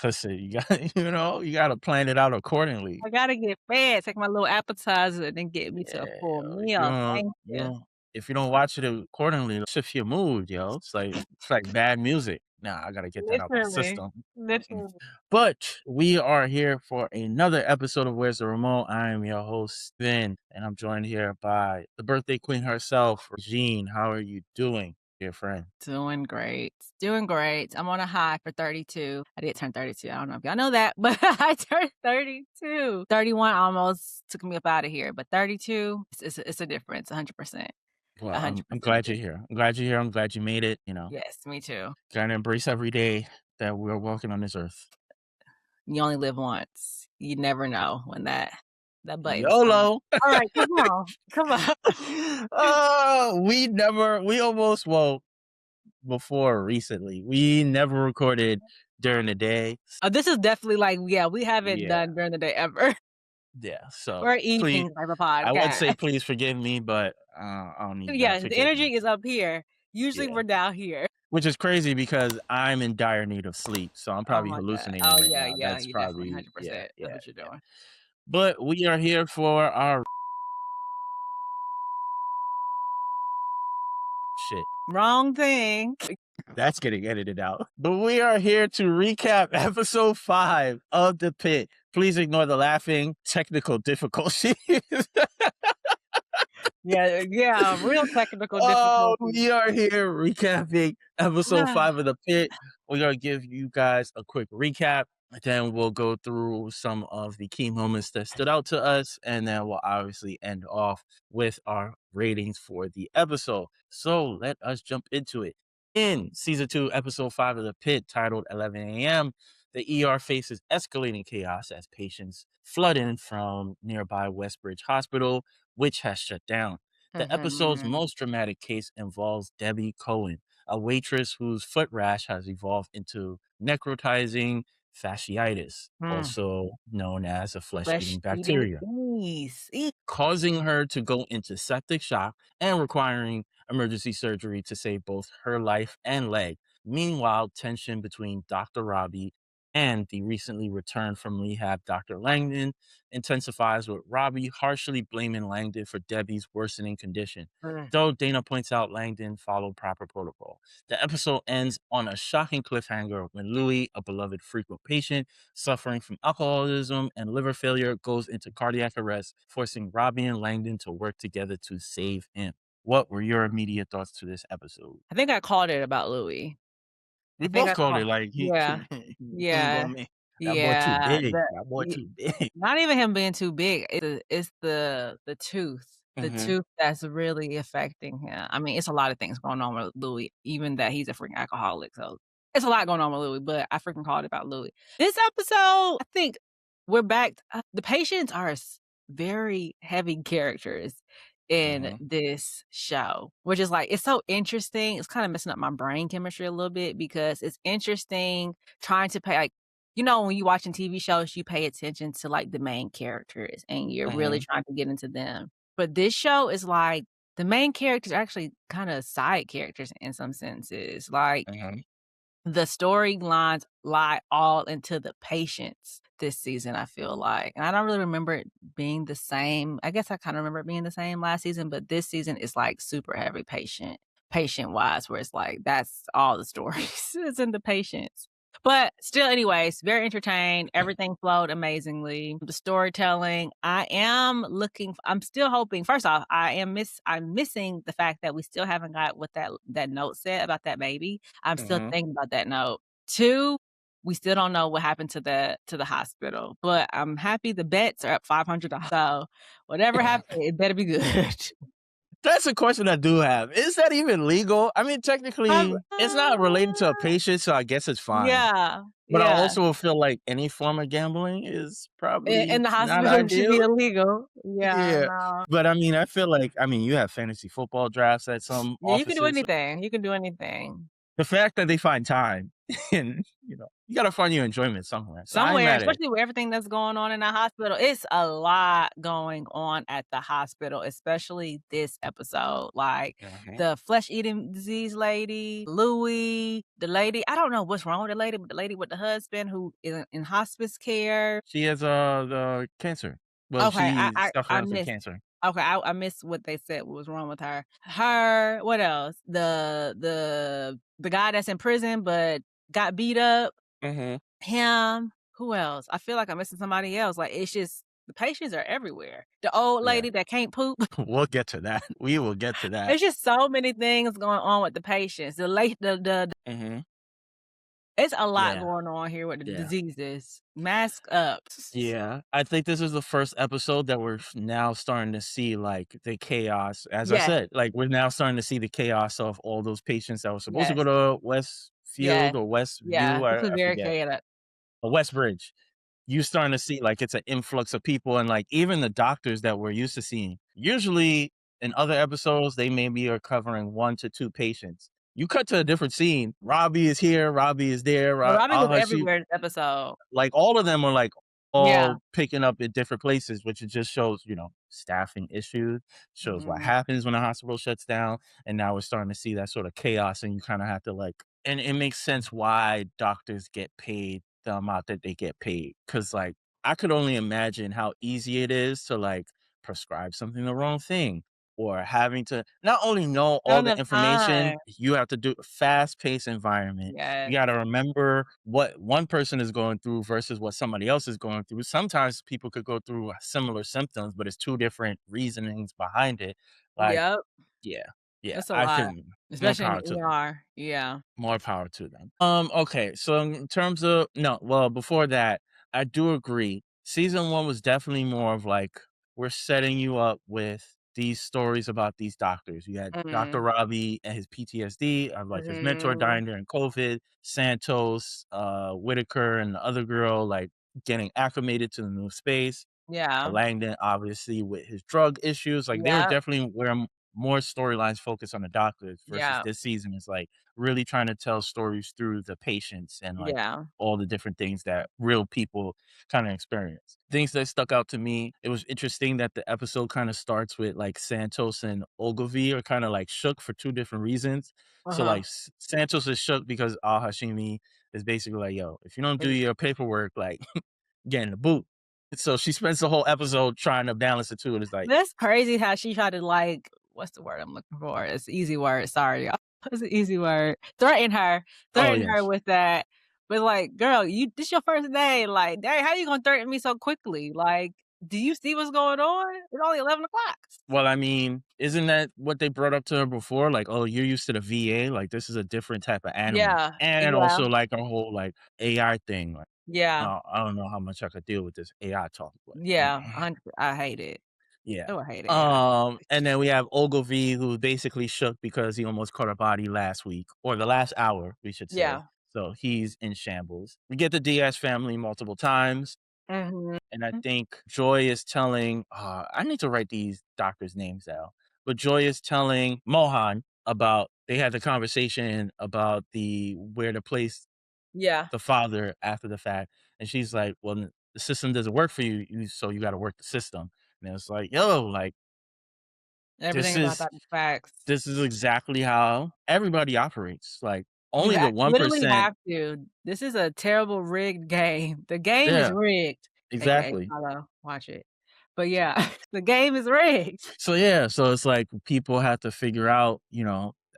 Listen, you got you got to plan it out accordingly. I gotta get fed, take my little appetizer, and then get me to a Yeah, full yo, meal. Thank you. if you don't watch it accordingly, it'll shift your mood, yo. It's like bad music. Nah, I gotta get that out my Literally, system. literally. But we are here for another episode of Where's the Remote? I am your host, Finn, and I'm joined here by the birthday queen herself, Régine. How are you doing, dear friend? Doing great. Doing great. I'm on a high for 32. I did turn 32. I don't know if y'all know that, but I turned 32. 31 almost took me up out of here, but 32, it's a difference, 100%. Well, I'm 100% glad you're difference. here. I'm glad you're here. I'm glad you made it. Yes, me too. Gotta embrace every day that we're walking on this earth. You only live once. You never know when that button's coming. YOLO. All right, come on. Come on. We almost, well, before recently, we never recorded during the day. Oh, this is definitely like, yeah, we haven't Yeah, done during the day ever. yeah. So We're please, evening type of I would podcast. say please forgive me, but I don't need that Yeah, the forgiveness. energy is up here. Usually Yeah, we're down here. which is crazy because I'm in dire need of sleep, so I'm Oh probably my god. hallucinating Oh right yeah, now. yeah, That's you definitely probably, yeah, 100%. That's yeah, what you're yeah. doing. But we are here for our shit. Wrong thing. That's getting edited out. But we are here to recap episode 5 of The Pit. Please ignore the laughing, technical difficulties. Yeah, yeah, real technical Oh, difficulties. we are here recapping episode 5 of The Pit. We're going to give you guys a quick recap. Then we'll go through some of the key moments that stood out to us. And then we'll obviously end off with our ratings for the episode. So let us jump into it. In season 2, episode 5 of The Pit, titled 11 a.m., the ER faces escalating chaos as patients flood in from nearby Westbridge Hospital, which has shut down. The episode's Mhm. most dramatic case involves Debbie Cohen, a waitress whose foot rash has evolved into necrotizing fasciitis, Mm. also known as a flesh-eating Flesh-eating bacteria, beast. Eek. causing her to go into septic shock and requiring emergency surgery to save both her life and leg. Meanwhile, tension between Dr. Robbie and the recently returned from rehab Dr. Langdon intensifies, with Robbie harshly blaming Langdon for Debbie's worsening condition. Mm. Though Dana points out Langdon followed proper protocol. The episode ends on a shocking cliffhanger when Louis, a beloved frequent patient suffering from alcoholism and liver failure, goes into cardiac arrest, forcing Robbie and Langdon to work together to save him. What were your immediate thoughts to this episode? I think I called it about Louis. I We think both I called called it like he yeah, he ain't yeah, gonna make that boy too yeah, big. That boy too big. not even him being too big, it's the tooth. The Hmm. tooth that's really affecting him. I mean, it's a lot of things going on with Louis, even that he's a freaking alcoholic, so it's a lot going on with Louis, but I freaking called it about Louis. This episode, I think we're back the patients are very heavy characters in Hmm. this show, which is like it's so interesting. It's kinda messing up my brain chemistry a little bit because it's interesting trying to pay like when you're watching TV shows, you pay attention to, like, the main characters, and you're really Hmm. trying to get into them. But this show is like the main characters are actually kinda side characters in some senses. Like, Hmm. the storylines lie all into the patients this season, I feel like. And I don't really remember it being the same. I guess I kinda remember it being the same last season, but this season is, like, super heavy patient-wise, where it's like, that's all the stories is in the patients. But still, anyways, very entertained. Everything flowed amazingly. The storytelling, I'm still hoping. First off, I'm missing the fact that we still haven't got what that note said about that baby. I'm still Hmm. thinking about that note. 2, we still don't know what happened to the hospital, but I'm happy the bets are up $500. So whatever happened, it better be good. That's a question I do have. Is that even legal? I mean, Um, technically, it's not related to a uh, patient, so I guess it's fine. yeah, But I yeah. also feel like any form of gambling is In probably the not hospital, it should be ideal. illegal. Yeah, Yeah. no. But I mean, I feel like, you have fantasy football drafts at some Yeah, you can do offices. anything. You can do anything. The fact that they find time and, you gotta find your enjoyment somewhere, so I ain't Somewhere, mad at it. especially with everything that's going on in the hospital. It's a lot going on at the hospital, especially this episode. Like Mhm. the flesh-eating disease lady, Louis, the lady I don't know what's wrong with the lady, but the lady with the husband who is in hospice care. She has, the cancer. Well, Okay, she's I suffering from missed cancer. okay, I missed what they said what was wrong with her. Her what else? The guy that's in prison but got beat up. Mhm. Him, who else? I feel like I'm missing somebody else, like, it's just the patients are everywhere. The old Yeah. lady that can't poop. We'll get to that. We will get to that. It's just so many things going on with the patients. The late the Mhm. it's a lot Yeah. going on here with the Yeah. diseases. Mask up. Yeah. I think this is the first episode that we're now starting to see, like, the chaos. As I Yes, said, like, we're now starting to see the chaos of all those patients that were supposed to go yes, to Westfield yes, or yeah. Westview, This is I very forget, chaotic. Westbridge. You starting to see, like, it's an influx of people and, like, even the doctors that we're used to seeing. Usually, in other episodes, they maybe are covering 1 to 2 patients. You cut to a different scene, Robbie is here, Robbie is there, But Robbie was She everywhere this episode. like, all of them are, like, Yeah. all picking up at different places, which it just shows, staffing issues, shows what Mhm. happens when a hospital shuts down, and now we're starting to see that sort of chaos, and you kinda have to, like and it makes sense why doctors get paid the amount that they get paid. Because I could only imagine how easy it is to, like, prescribe something the wrong thing, or having to not only know Not all the enough information, time. you have to do fast-paced environment. You Yes. gotta remember what one person is going through versus what somebody else is going through. Sometimes people could go through similar symptoms, but it's 2 different reasonings behind it. Like, Yep. yeah, yeah, It's a I lot, think more especially in power the to them. ER. Yeah. More power to them. Okay, so in terms of no, well, before that, I do agree. Season 1 was definitely more of like, we're setting you up with these stories about these doctors. You had Dr. Mhm. Robbie and his PTSD of like his mentor Mhm. dying during COVID, Santos, Whitaker and the other girl like getting acclimated to the new space. Yeah. Langdon, obviously, with his drug issues, like, they were Yeah. definitely where more storylines focus on the doctors versus Yeah. this season is, like, really trying to tell stories through the patients and, like, Yeah. all the different things that real people kinda experience. Things that stuck out to me, it was interesting that the episode kinda starts with, like, Santos and Ogilvy are kinda, like, shook for 2 different reasons. So, like, Uh-huh. Santos is shook because Al-Hashimi is basically like, "Yo, if you don't do your paperwork, like, get in the boot." So she spends the whole episode trying to balance the 2, and it's like, That's crazy how she tried to, like what's the word I'm looking for? It's an easy word, sorry, y'all. It's an easy word. "Oh, Threaten her yes." with that. But, like, "Girl, you this your first day, like, dang, how you gonna threaten me so quickly? Like, do you see what's going on? It's only 11 o'clock." Well, I mean, isn't that what they brought up to her before? Like, "Oh, you're used to the VA, like, this is a different type of animal." Yeah. And Yeah. also, like, a whole, like, AI thing, like, Yeah. I don't know how much I could deal with this AI talk, but Yeah. 100 I hate it. yeah. Oh, I hate AI. And then we have Ogilvy, who basically shook because he almost caught a body last week, or the last hour, we should say. Yeah. So he's in shambles. We get the Diaz family multiple times. Mhm. And I think Joy is telling I need to write these doctors' names down, but Joy is telling Mohan about they had the conversation about the where to place Yeah. the father after the fact, and she's like, "Well, the system doesn't work for you, so you gotta work the system." And it's like, "Yo, like, this Everything about is that is facts. this is exactly how everybody operates, like, You only the literally 1%." have to. This is a terrible rigged game. The game is Yeah, rigged, AKA exactly. Follow, watch it. But yeah, the game is rigged. So yeah, so it's like people have to figure out,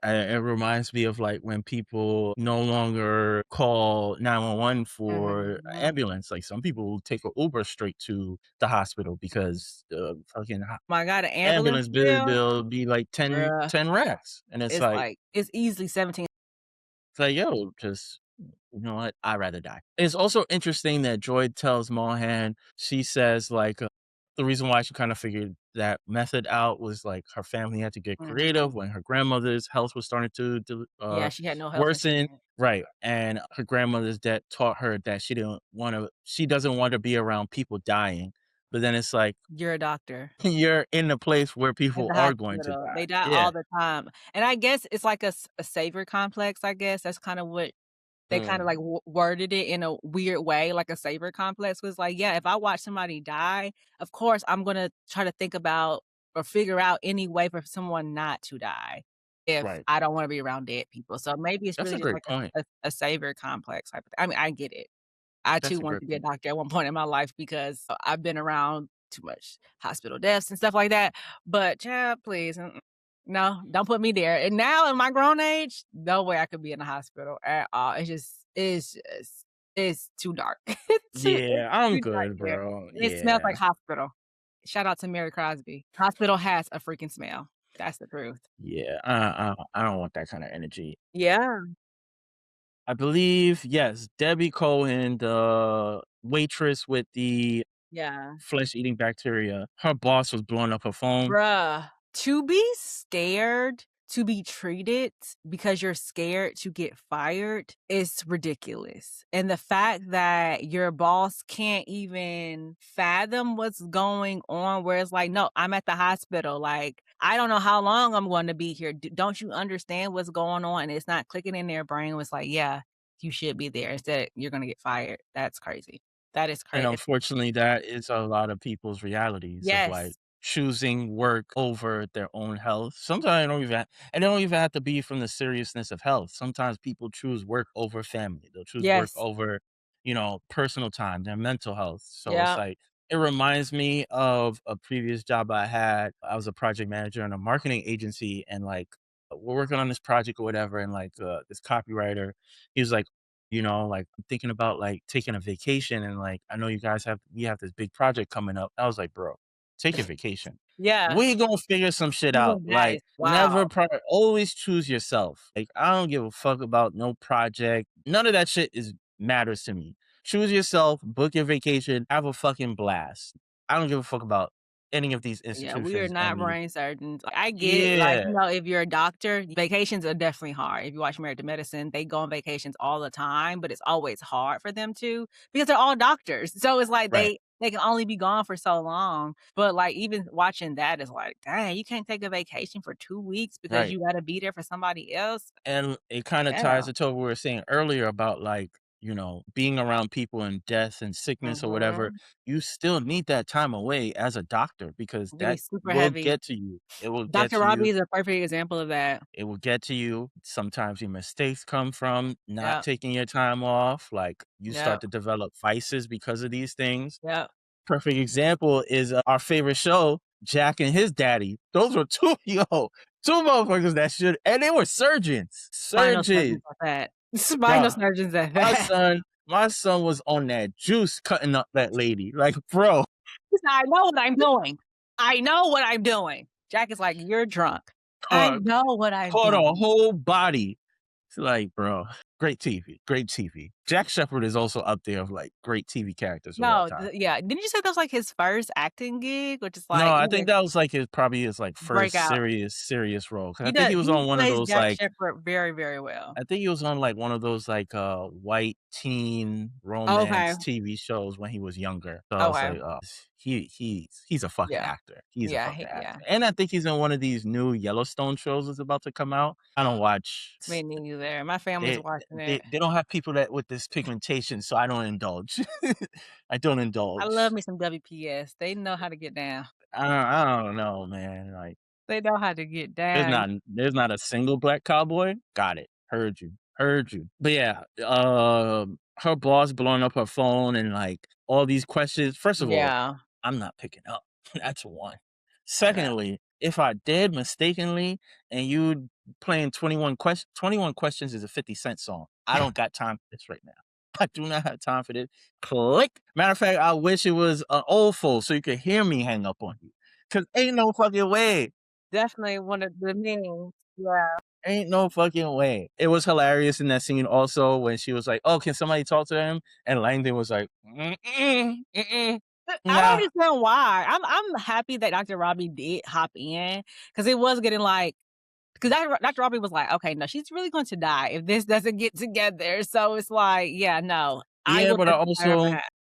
it reminds me of like when people no longer call 911 for a Mhm. ambulance. Like some people will take an Uber straight to the hospital because the fucking My god, an ambulance ambulance bill, bill be like ten bruh, 10 racks. And it's like it's easily 17. it's like, yo, just you know what? I'd rather die. It's also interesting that Joy tells Mohan, she says, like, the reason why she kind of figured that method out was like her family had to get Mhm. creative when her grandmother's health was starting to Yeah, she had no health worsen. insurance. Right. And her grandmother's death taught her that she doesn't want to be around people dying. But then it's like, You're a doctor you're in a place where at people the are going to hospital. die. They die Yeah, all the time, and I guess it's like a savior complex, I guess. That's kinda what They kinda, Mm, like, worded it in a weird way, like a savior complex was like, yeah, if I watch somebody die, of course, I'm gonna try to think about or figure out any way for someone not to die if right. I don't wanna be around dead people. So maybe it's That's really a just great like point. a savior complex type of thing. I mean, I get it. I too That's a wanted great to be a point. doctor at one point in my life because I've been around too much hospital deaths and stuff like that, but child, please, no, don't put me there, and now in my grown age, no way I could be in a hospital at all. It's too dark. It's Yeah, I'm too dark good, there, bro. and it smells like Yeah. hospital. Shout out to Mary Crosby. Hospital has a freaking smell. That's the truth. Yeah. I don't want that kind of energy. Yeah, I believe, yes, Debbie Cohen, the waitress with the yeah. flesh-eating bacteria, her boss was blowing up her phone. Bruh, to be scared to be treated because you're scared to get fired is ridiculous. And the fact that your boss can't even fathom what's going on, where it's like, no, I'm at the hospital. Like, I don't know how long I'm going to be here. Don't you understand what's going on? And it's not clicking in their brain. It was like, yeah, you should be there. Instead, you're going to get fired. That's crazy. That is And crazy. unfortunately, that is a lot of people's realities of like Yes. choosing work over their own health. Sometimes it don't even have to be from the seriousness of health. Sometimes people choose work over family. They'll choose work Yes. over, personal time, their mental health. So it's Yeah. like, it reminds me of a previous job I had. I was a project manager in a marketing agency, and like, we're working on this project or whatever. And like, this copywriter, he was like, like, I'm thinking about, like, taking a vacation, and, like, I know we have this big project coming up. I was like, "Bro, take your vacation. Yeah. We gonna figure some shit out." Even that Like, is wow. never always choose yourself. Like, I don't give a fuck about no project. None of that shit is matters to me. Choose yourself, book your vacation, have a fucking blast. I don't give a fuck about any of these Yeah, we are institutions and not these. brain surgeons. Like, I get it, like, Yeah, if you're a doctor, vacations are definitely hard. If you watch Married to Medicine, they go on vacations all the time, but it's always hard for them to because they're all doctors. So it's like right, they can only be gone for so long. But, like, even watching that is like, "Dang, you can't take a vacation for 2 weeks because right. you gotta be there for somebody else." And it kinda ties Yeah. into what we were saying earlier about, like, being around people in death and sickness or whatever. Mhm. You still need that time away as a doctor because It can be that super will heavy. get to you. It will get Dr. to you. Robbie is a perfect example of that. It will get to you. Sometimes your mistakes come from not Yep, taking your time off, like, you start yep, to develop vices because of these things. yep. Perfect example is, our favorite show, Jack and His Daddy. Those were 2 2 motherfuckers that should, and they were surgeons. Spinal Surgeons. surgeons at that. Spinal Bruh. surgeons at My that. son my son was on that juice cutting up that lady. Like, bro, He said, "I know what I'm doing. I know what I'm doing." Jack is like, "You're drunk." "I caught know what I'm caught a doing." whole body. It's like, bro, great TV, great TV. Jack Shepherd is also up there of, like, great TV characters of all No, time. yeah, didn't you say that was, like, his first acting gig? Which is No, like, I think either that was, like, his, like, first breakout. serious role. Cause I He think does he was he on one of plays those, Jack like, Shepherd very, very well. I think he was on, like, one of those, like, white teen Okay, romance TV shows when he was younger. So I was okay. like, "Oh, he's a fucking Yeah. actor. He's a Yeah, fucking yeah. actor." And I think he's in one of these new Yellowstone shows that's about to come out. I don't watch Me neither. My family's they watching they it. they don't have people that with this pigmentation, so I don't indulge. I don't I love indulge. me some WPS. They know how to get down. I don't know, man, like, They know how to get down. there's not a single black cowboy? Got it. Heard you. Heard you. But yeah, her boss blowing up her phone and, like, all these questions. First of all, Yeah, I'm not picking up. That's one. yeah. Secondly, if I did mistakenly and you playing 21 questions is a 50 Cent song. I don't got time for this right now. I do not have time for this. Click. Matter of fact, I wish it was an old phone so you could hear me hang up on you. Cause ain't no fucking way. Definitely one of the memes. Yeah. Ain't no fucking way. It was hilarious in that scene also when she was like, "Oh, can somebody talk to him?" And Langdon was like, "Mm-mm, mm-mm, I don't nah." understand why. I'm happy that Dr. Robbie did hop in because it was getting like because Dr. Robbie was like, "Okay, no, she's really going to die if this doesn't get together." So it's like, yeah, no, I Yeah, will but justify her for that.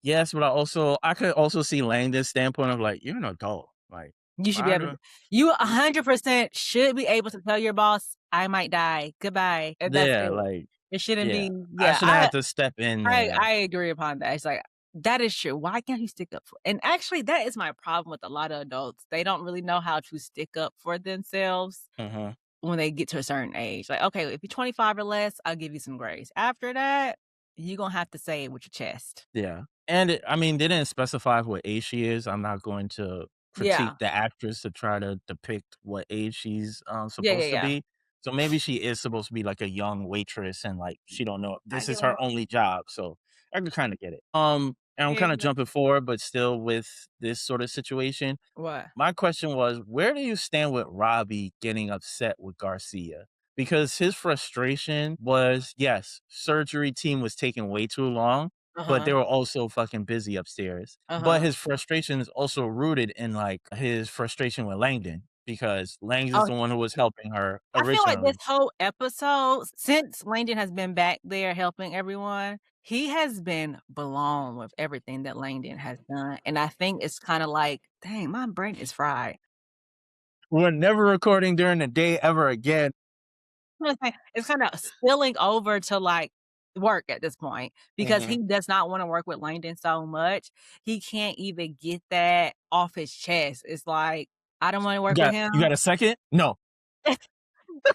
I could also see Langdon's standpoint of like, "You're an adult. Like, You should be why able do?" to you 100% should be able to tell your boss, "I might die. Goodbye." And that's Yeah, it. like, It shouldn't Yeah. be I yeah, shouldn't have to step in there. I agree upon that. It's like, that is true. Why can't you stick up for and actually, that is my problem with a lot of adults. They don't really know how to stick up for themselves Mhm. when they get to a certain age. Like, okay, if you're 25 or less, I'll give you some grace. After that, you're gonna have to say it with your chest. Yeah. And I mean, they didn't specify what age she is. I'm not going to critique Yeah. the actress to try to depict what age she's, Yeah, yeah, supposed to yeah. be. So maybe she is supposed to be like a young waitress and like she don't know I this get is her what only job. So I can kind of get it. And I'm yeah, kind of jumping forward, but still with this sort of situation. what? My question was, where do you stand with Robbie getting upset with Garcia? Because his frustration was, yes, surgery team was taking way too long, but they Uh-huh. were also fucking busy upstairs. But Uh-huh. his frustration is also rooted in like his frustration with Langdon because Langdon's Oh, the one who was helping her I feel like this originally. whole episode, since Langdon has been back there helping everyone, he has been blown with everything that Langdon has done, and I think it's kinda like, "Dang, my brain is fried." We're never recording during the day ever again. It's kinda spilling over to, like, work at this point because Mhm. he does not wanna work with Langdon so much, he can't even get that off his chest. It's like, "I don't wanna work with him." You got a second? No.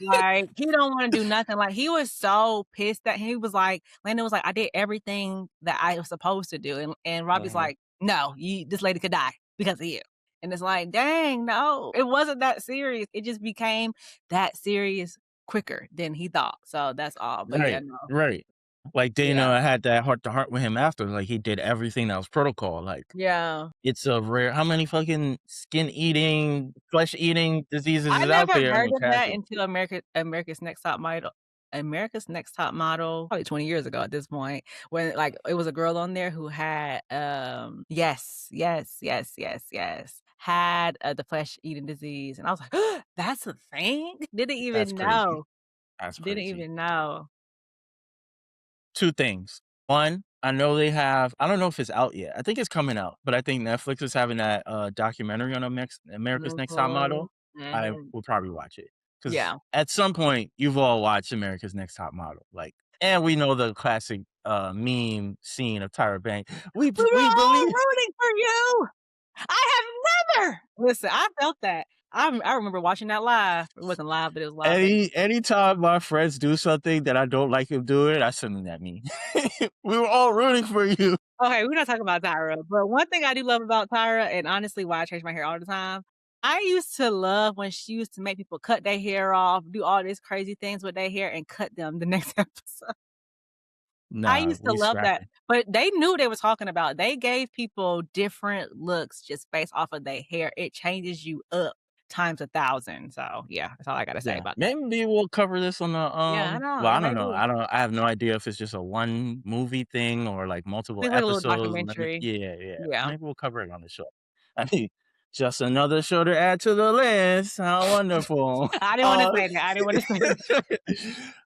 Like, he don't wanna do nothing, like, he was so pissed that he was like Landon was like, "I did everything that I was supposed to do," and Robbie's Mhm. like, "No, you this lady could die because of you." And it's like, "Dang, no, it wasn't that serious." It just became that serious quicker than he thought, so that's all, but yeah, Right, no. right. Like, Yeah. Dana had that heart to heart with him after, like, he did everything that was protocol, like, Yeah. it's a rare how many fucking skin eating, flesh eating diseases I is out never there in heard the of that casual? until America's Next Top Model, probably 20 years ago at this point, when, like, it was a girl on there who had, yes, yes, yes, yes, yes, had, the flesh-eating disease, and I was like, "That's a thing? Didn't That's even crazy. know, That's didn't crazy. even know." 2 things. 1, I know they have I don't know if it's out yet. I think it's coming out, but I think Netflix is having that, documentary on America's Next Top Mhm, Model. I mhm, will probably watch it because yeah. at some point, you've all watched America's Next Top Model, like and we know the classic, meme scene of Tyra Banks. "We were We all believe" rooting for you! I have never" Listen, I felt that. I remember watching that live. It wasn't live, but it was live, but anytime my friends do something that I don't like him doing, I send them that meme. We were all rooting for you. okay, we're not talking about Tyra, but one thing I do love about Tyra, and honestly why I change my hair all the time, I used to love when she used to make people cut their hair off, do all these crazy things with their hair, and cut them the next episode. I Nah, used to we love that, scrapping. but they knew what they was talking about. They gave people different looks just based off of their hair. It changes you up times 1,000. So yeah, that's all I gotta say Yeah, about that. maybe we'll cover this on the, Yeah, I know. well, I It don't may know. be. I have no idea if it's just a one movie thing or, like, multiple It's like a little episodes, maybe documentary. yeah, yeah. Yeah. Maybe we'll cover it on the show. I mean, just another show to add to the list. How wonderful. I didn't wanna say that. I didn't wanna say that.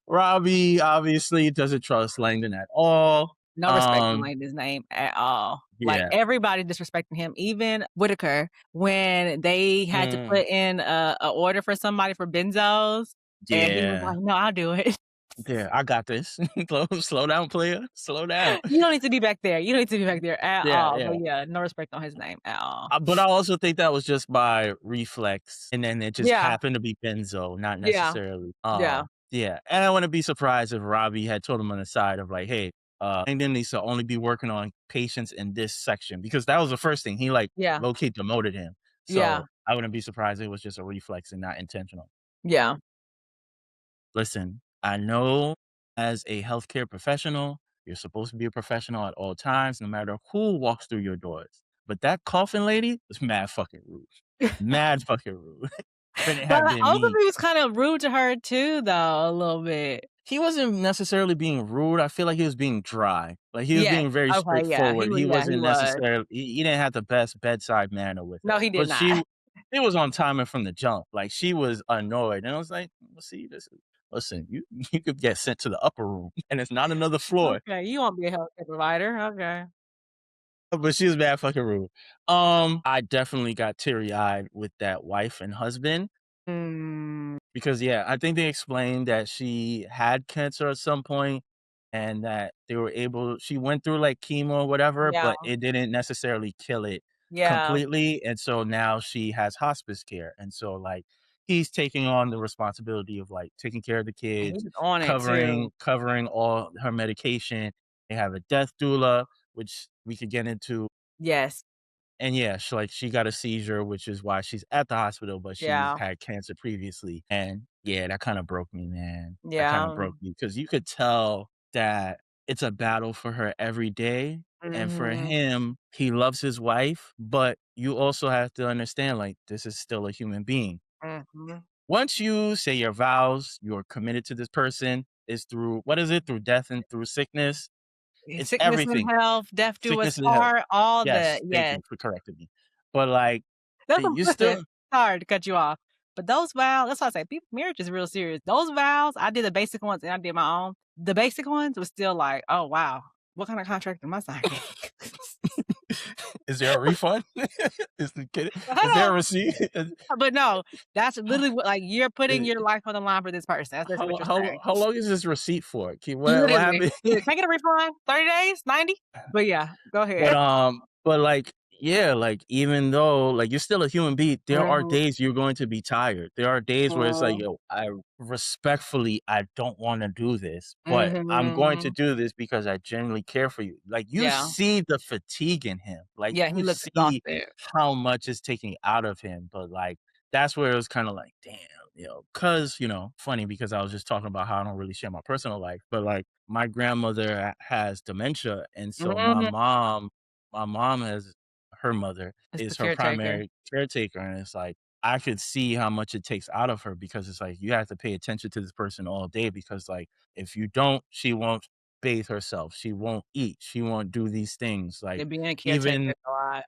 Robbie obviously doesn't trust Langdon at all. No respect for Um, Langdon's name at all. Like, yeah. everybody disrespecting him, even Whitaker, when they had to Mm, put in a order for somebody for benzos, and he was yeah. like, "No, I'll do it." Yeah, I got this. Slow down, player. Slow down. You don't need to be back there. You don't need to be back there at Yeah, all. But yeah. yeah, no respect on his name at all. But I also think that was just by reflex, and then it just Yeah, happened to be Benzo, not yeah, necessarily, yeah, yeah, and I wouldn't be surprised if Robbie had told him on the side of like, "Hey, Langdon needs to only be working on patients in this section," because that was the first thing, he, like, yeah, low-key demoted him, yeah, so I wouldn't be surprised if it was just a reflex and not intentional. yeah. Listen, I know as a healthcare professional, you're supposed to be a professional at all times, no matter who walks through your doors. But that coffin lady was mad fucking rude. Mad fucking rude. Couldn't But have been also me. he was kind of rude to her too, though, a little bit. He wasn't necessarily being rude. I feel like he was being dry. Like he was Yes. being very Okay, yeah. straightforward. He He wasn't was. necessarily he didn't have the best bedside manner with No, her. he did But not. she was on timing from the jump. Like she was annoyed. And I was like, well, see, listen, you could get sent to the upper room and it's not another floor. Okay, you won't be a healthcare provider, okay. But she was mad fucking rude. I definitely got teary-eyed with that wife and husband. Mm. Because, yeah, I think they explained that she had cancer at some point and that they were able she went through, like, chemo or whatever, Yeah, but it didn't necessarily kill it yeah, completely, and so now she has hospice care, and so, like, he's taking on the responsibility of, like, taking care of the and he kids, was on it too. covering all her medication. They have a death doula, which we could get into, Yes, and yeah, she got a seizure, which is why she's at the hospital, but she's yeah, had cancer previously, and yeah, that kinda broke me, man. That kinda yeah, broke me because you could tell that it's a battle for her every day, and for mhm, him, he loves his wife, but you also have to understand, like, this is still a human being. mhm. Once you say your vows, you're committed to this person, it's through what is it? Through death and through sickness. It's Sickness and everything. health, death do us Sickness and health. part, all the Yes, thank yes. you for correcting me. But, like, That's you listen, still sorry to cut you off, but those vows that's why I say people marriage is real serious. Those vows, I did the basic ones and I did my own. The basic ones was still like, "Oh, wow. What kind of contract am I signing?" is there a refund? Is there a Hello. receipt? But no, that's literally what like, you're putting Eh, your life on the line for this person. That's basically what you're saying. how long is this receipt for? What Literally. happened? Literally, "Can I get a refund? 30 days? 90?" But yeah, go But, ahead. like, yeah, like, even though, like, you're still a human being, there are Mhm, days you're going to be tired. There are days where it's like, mhm, "Yo, I don't wanna do this, but I'm going to mhm. do this because I genuinely care for you." Like, you Yeah. see the fatigue in him. Like, Yeah, he you looks see exhausted. how much is taking out of him, but, like, that's where it was kinda like, "Damn," because funny because I was just talking about how I don't really share my personal life, but, like, my grandmother has dementia, and so Mhm. my mom has her mother It's the is her caretaker. primary caretaker, and it's like, I could see how much it takes out of her because it's like, you have to pay attention to this person all day because, like, if you don't, she won't bathe herself, she won't eat, she won't do these things, like, Yeah, being a caretaker even is a lot.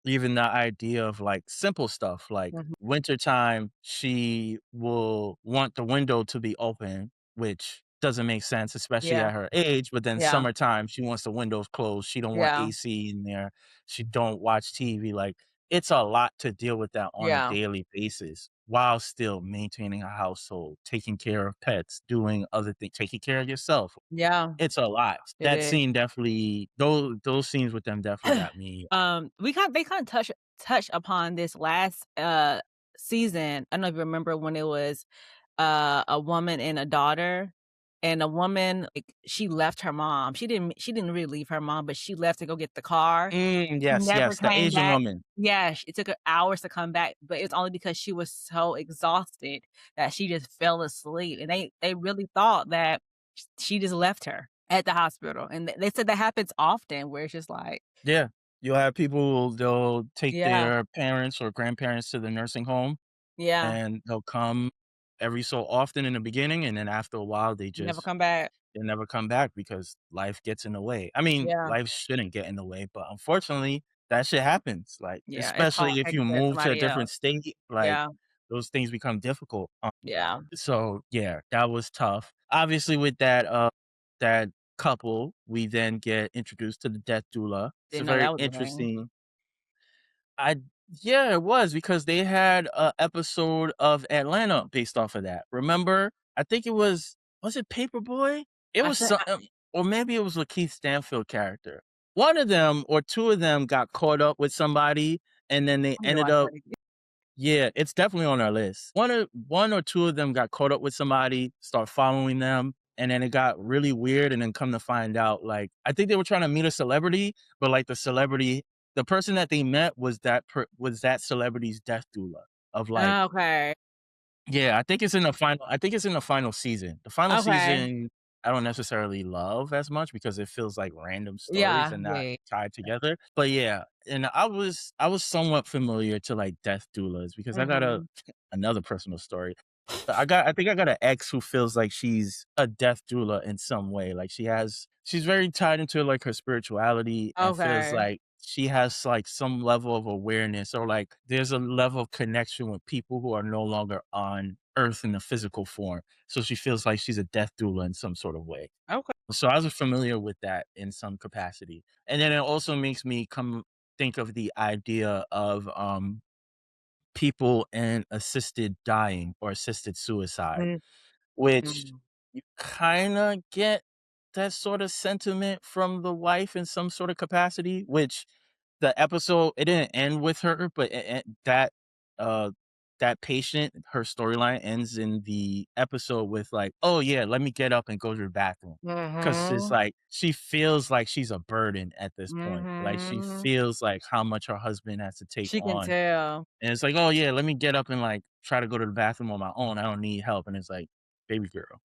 the idea of, like, simple stuff, like Mhm. wintertime, she will want the window to be open, which doesn't make sense, especially Yeah, at her age, but then yeah, summertime, she wants the windows closed, she don't want yeah, AC in there, she don't watch TV, like, it's a lot to deal with that on a yeah, daily basis while still maintaining a household, taking care of pets, doing other things, taking care of yourself. yeah, It's a lot. it That is. scene definitely those scenes with them definitely got me. We kind they kinda touch upon this last, season. I don't know if you remember when it was, a woman and a daughter, and a woman, like, she left her mom. She didn't really leave her mom, but she left to go get the car. Yes, Never yes, the came Asian back. woman. Yeah, it took her hours to come back, but it's only because she was so exhausted that she just fell asleep, and they really thought that she just left her at the hospital, and they said that happens often where it's just like Yeah. You'll have people, they'll take yeah, their parents or grandparents to the nursing home, yeah, and they'll come every so often in the beginning, and then after a while, never come back. they never come back because life gets in the way. I mean, Yeah, life shouldn't get in the way, but unfortunately, that shit happens, like, yeah, it's hard especially if you taking care of move to a somebody different else. state, like, Yeah, those things become difficult. yeah. So, yeah, that was tough. Obviously, with that couple, we then get introduced to the death doula. It's a Didn't know very that was a thing. interesting. I Yeah, it was because they had a episode of Atlanta based off of that. Remember? I think was it Paperboy? It I was said some or maybe it was a Keith Stanfield character. One of them or 2 of them got caught up with somebody, and then they I need to ended watch that up. again. Yeah, it's definitely on our list. One or 2 of them got caught up with somebody, start following them, and then it got really weird, and then come to find out, like, I think they were trying to meet a celebrity, but, like, the person that they met was that celebrity's death doula of, like. Oh, okay, Yeah, I think it's in the final season. The final okay. season, I don't necessarily love as much because it feels like random stories Yeah, and not yeah, tied together. But yeah, and I was somewhat familiar to, like, death doulas because I got a mhm. another personal story. I think I got an ex who feels like she's a death doula in some way. Like, she's very tied into, like, her spirituality and feels Okay, like she has, like, some level of awareness or, like, there's a level of connection with people who are no longer on earth in the physical form. So she feels like she's a death doula in some sort of way. okay. So I was familiar with that in some capacity. And then it also makes me come think of the idea of, people in assisted dying or assisted suicide, Mm, which mm, you kinda get that sort of sentiment from the wife in some sort of capacity, which the episode it didn't end with her, but uh, that patient, her storyline ends in the episode with like, "Oh, yeah, let me get up and go to the bathroom," because it's mhm, like, she feels like she's a burden at this point, like, she mhm. feels like how much her husband has to take She can on, tell. and it's like, "Oh, yeah, let me get up and, like, try to go to the bathroom on my own, I don't need help," and it's like, baby girl,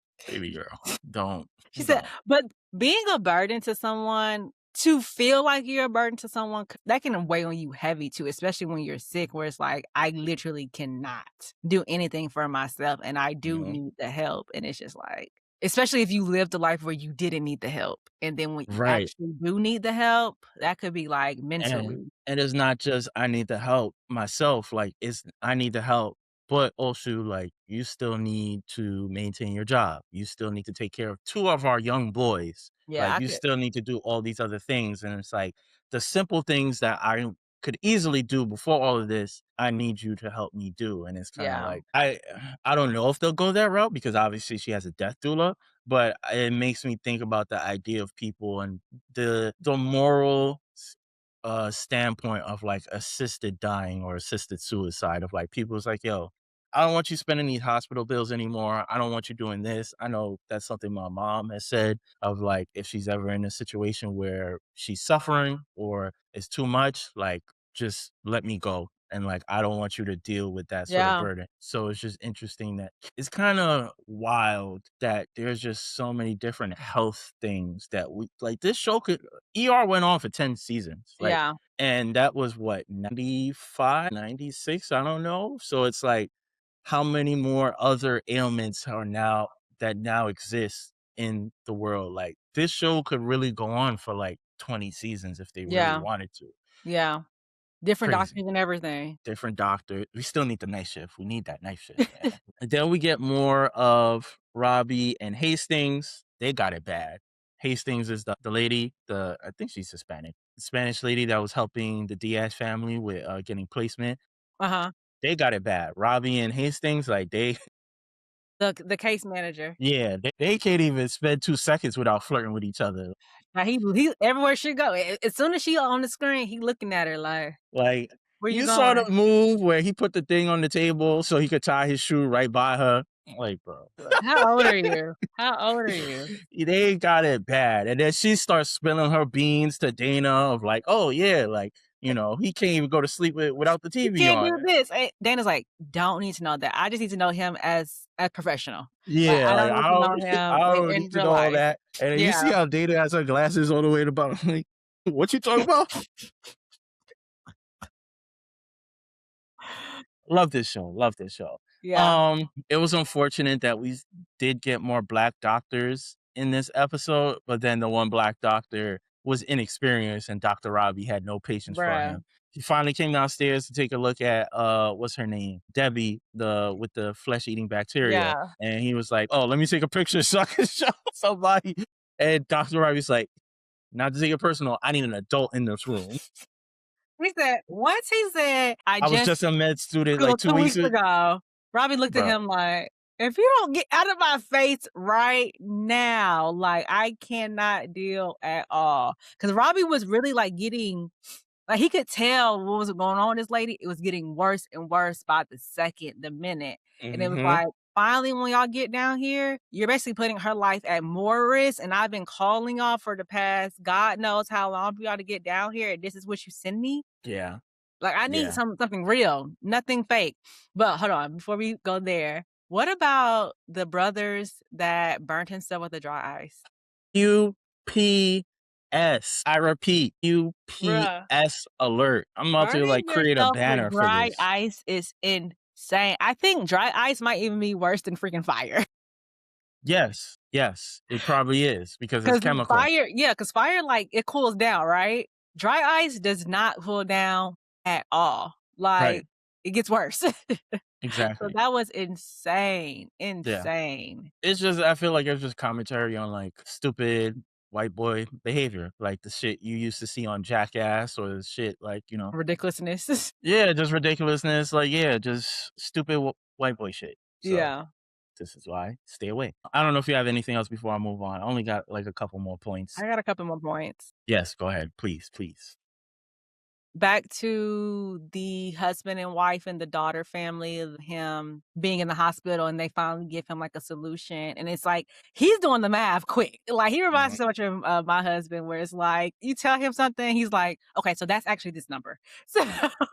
don't, She said, don't." but being a burden to someone, to feel like you're a burden to someone, that can weigh on you heavy too, especially when you're sick, where it's like, I literally cannot do anything for myself and I You do know? need the help. And it's just like, especially if you lived a life where you didn't need the help. And then when you Right. actually do need the help, that could be like And mentally. and it's not just I need the help myself, like, it's I need the help, but also, like, you still need to maintain your job. You still need to take care of 2 of our young boys. Yeah, Like, I you could. still need to do all these other things, and it's like, the simple things that I could easily do before all of this, I need you to help me do, and it's kinda Yeah. like, I don't know if they'll go that route because obviously she has a death doula, but it makes me think about the idea of people and the moral standpoint of like assisted dying or assisted suicide of like people's like, yo, I don't want you spending these hospital bills anymore. I don't want you doing this. I know that's something my mom has said of like if she's ever in a situation where she's suffering or it's too much, like just let me go. And like I don't want you to deal with that sort of Yeah. burden. So it's just interesting that it's kind of wild that there's just so many different health things that we like this show could ER went on for 10 seasons, like, Yeah. and that was what, 95, 96. I don't know, so it's like, how many more other ailments are now that now exist in the world, like, this show could really go on for, like, 20 seasons if they really Yeah. wanted to. Yeah. Different Crazy. doctors and everything. Different doctor. We still need the night shift. We need that night shift, man. And then we get more of Robbie and Hastings. They got it bad. Hastings is the lady, the I think she's Hispanic. The Spanish lady that was helping the Diaz family with getting placement. Uh-huh. They got it bad. Robbie and Hastings, like they The case manager. yeah, they can't even spend 2 seconds without flirting with each other. Now he everywhere she go, as soon as she on the screen, he looking at her like, Like "Where you you saw the going?" move where he put the thing on the table so he could tie his shoe right by her. Like, bro. Like, "How old are you? How old are you?" They got it bad, and then she starts spilling her beans to Dana of like, "Oh, yeah, like, he can't even go to sleep without the "You TV can't on." do this." Dana's like, "Don't need to know that. I just need to know him as a professional. Like, Yeah, I like, don't need I to know don't I him don't in need to real know all life." that, and then you Yeah, see how Dana has her glasses all the way to the bottom, like, "What you talking about?" Love this show, love this show. yeah, It was unfortunate that we did get more black doctors in this episode, but then the one black doctor was inexperienced and Dr. Robbie had no patience for bruh. him. He finally came downstairs to take a look at what's her name? Debbie, the with the flesh eating bacteria. Yeah. And he was like, "Oh, let me take a picture so I can show somebody." And Dr. Robbie's like, "Not to take it personal, I need an adult in this room." Once he said, "I I was just just a med student feel like 2 2 weeks weeks ago," Robbie looked at bro. him like, "If you don't get out of my face right now, like, I cannot deal at all." Because Robbie was really, like, getting like, he could tell what was going on with this lady. It was getting worse and worse by the second, the minute, and it was Mhm. like, "Finally, when y'all get down here, you're basically putting her life at more risk, and I've been calling y'all for the past God knows how long for y'all to get down here, and this is what you send me?" Yeah, Like, I need yeah. something real, nothing fake. But hold on, before we go there, what about the brothers that burnt himself with the dry ice? UPS. I repeat, Bruh. UPS alert. I'm about to, Burning like, create a yourself with banner for dry this. ice is insane. I think dry ice might even be worse than freaking fire. Yes, yes, it probably is because it's 'Cause chemical. fire yeah, 'cause fire, like, it cools down, right? Dry ice does not cool down at all. Right, Like, it gets worse. So exactly. that was insane, Yeah. insane. It's just I feel like it's just commentary on, like, stupid white boy behavior, like the shit you used to see on Jackass or the shit like, Ridiculousness. yeah, just ridiculousness, like, yeah, just stupid white boy shit. So Yeah. this is why stay away. I don't know if you have anything else before I move on. I only got like a couple more points. I got a couple more points. Yes, go ahead, please, please. Back to the husband and wife and the daughter family of him being in the hospital, and they finally give him, like, a solution, and it's like, he's doing the math quick. Like, he reminds Mhm, me so much of, my husband, where it's like, you tell him something, he's like, "Okay, so that's actually this number." So,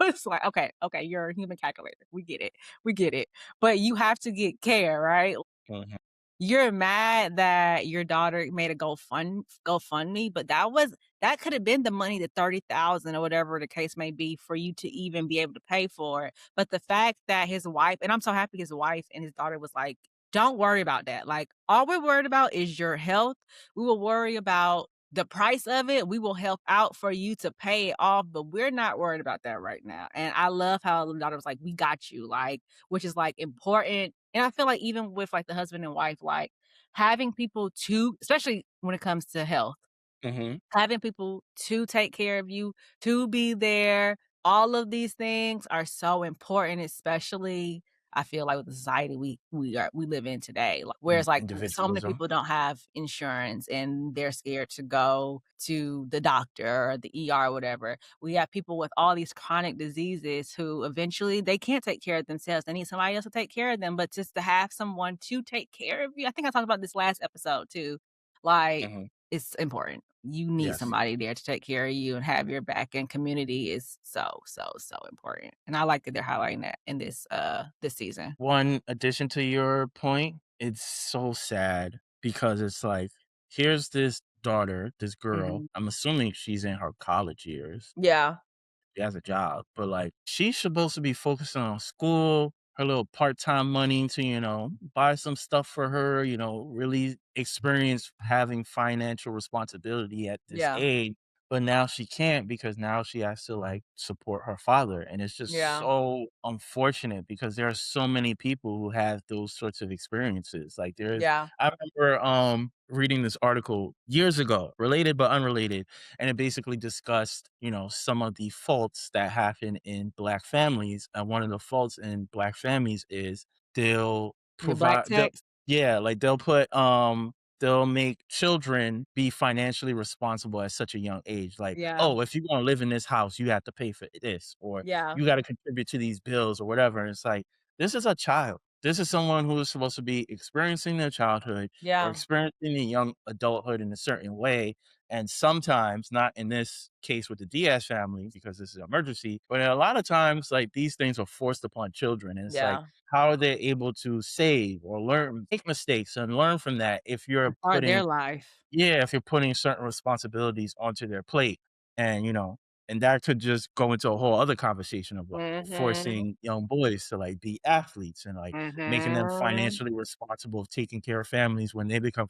it's like, "Okay, okay, you're a human calculator. We get it. We get it." But you have to get care, right? mhm, You're mad that your daughter made a GoFundMe, but that could have been the money, the 30,000 or whatever the case may be for you to even be able to pay for it. But the fact that his wife, and I'm so happy his wife and his daughter was like, "Don't worry about that. Like, all we're worried about is your health. We will worry about the price of it. We will help out for you to pay it off, but we're not worried about that right now." And I love how the daughter was like, "We got you," like, which is, like, important. And I feel like even with, like, the husband and wife, like, having people to, especially when it comes to health, mhm, having people to take care of you, to be there, all of these things are so important, especially I feel like with the society we live in today. Like, whereas like so many individualism. people don't have insurance and they're scared to go to the doctor or the ER or whatever. We have people with all these chronic diseases who eventually they can't take care of themselves. They need somebody else to take care of them. But just to have someone to take care of you, I think I talked about this last episode too. Like, Mhm, it's important. You need yes. somebody there to take care of you and have your back, and community is so, so, so important, and I like that they're highlighting that in this season. One addition to your point, it's so sad because it's like, here's this daughter, this girl, Mhm. I'm assuming she's in her college years. Yeah, She has a job, but, like, she's supposed to be focusing on school, her little part-time money to, buy some stuff for her, really experience having financial responsibility at this yeah, age, but now she can't because now she has to, like, support her father, and it's just yeah, so unfortunate because there are so many people who have those sorts of experiences, like, yeah. I remember, reading this article years ago, related but unrelated, and it basically discussed, some of the faults that happen in black families. And one of the faults in black families is they'll The black provide, text? yeah, like they'll make children be financially responsible at such a young age. Like, Yeah, oh, if you're gonna live in this house, you have to pay for this, or yeah, you got to contribute to these bills, or whatever. And it's like this is a child. This is someone who is supposed to be experiencing their childhood or yeah. experiencing a young adulthood in a certain way, and sometimes, not in this case with the Diaz family, because this is an emergency, but a lot of times, like these things are forced upon children. And it's like, Yeah. how are they able to save or learn, make mistakes and learn from that if you're A part of their putting, life. yeah, if you're putting certain responsibilities onto their plate, and, and that could just go into a whole other conversation of like Mhm, forcing young boys to like be athletes and like making them mhm. financially responsible of taking care of families when they become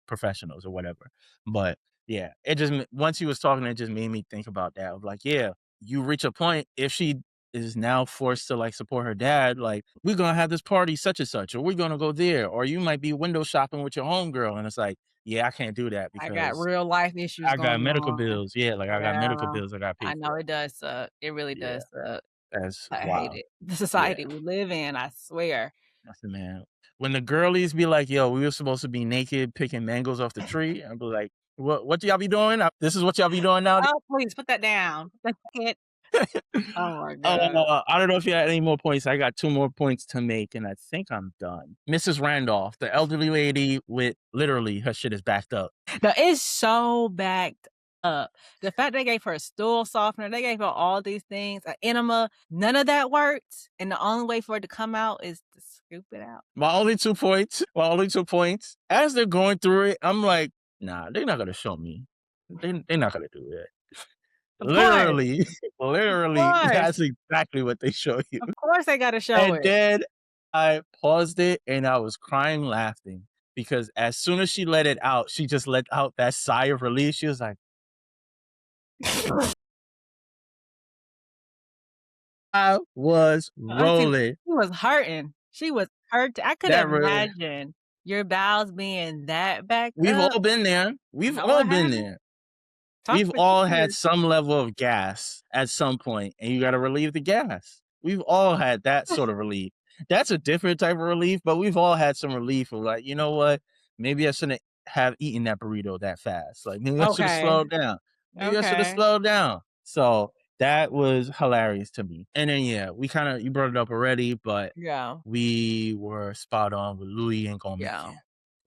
professionals or whatever. But yeah, it just once you was talking, it just made me think about that. Of like, yeah, you reach a point if she is now forced to like support her dad, like we're gonna have this party such and such, or we're gonna go there, or you might be window shopping with your homegirl, and it's like, yeah, I can't do that I got because real life issues I got going medical on. bills. Yeah, like I got medical Yeah, bills I gotta pay I know for. it does suck. It really Yeah, does suck. that's I hate wild. it. The Yeah, society we live in, I swear. I said, man, when the girlies be like, "Yo, we were supposed to be naked picking mangoes off the tree," I'd be like, What y'all be doing? This is what y'all be doing now." Oh, please put that down. That's it. Oh my god. I don't know if you had any more points. I got 2 more points to make, and I think I'm done. Mrs. Randolph, the elderly lady with literally her shit is backed up. No, it's so backed up. The fact they gave her a stool softener, they gave her all these things, an enema, none of that worked, and the only way for it to come out is to scoop it out. My only 2 points, as they're going through it, I'm like, "Nah, they're not gonna show me. They're not gonna do that." Of course, Literally, of literally, course, that's exactly what they show you. of course they gotta show And it. then I paused it and I was crying laughing because as soon as she let it out, she just let out that sigh of relief. She was like, I was Auntie, rolling. she was hurting. She was hurt. I could That re imagine. Your bowels being that backed We've up? all been there. We've No, all I been haven't. there. Talk We've for all had years. some level of gas at some point, and you gotta relieve the gas. We've all had that sort of relief. That's a different type of relief, but we've all had some relief of like, "You know what? Maybe I shouldn't have eaten that burrito that fast. Like, maybe I shoulda Okay. slowed down. Maybe I shoulda Okay. slowed down." So, that was hilarious to me. And then, yeah, we kinda you brought it up already, but Yeah. we were spot on with Louis ain't gonna make Yeah. it.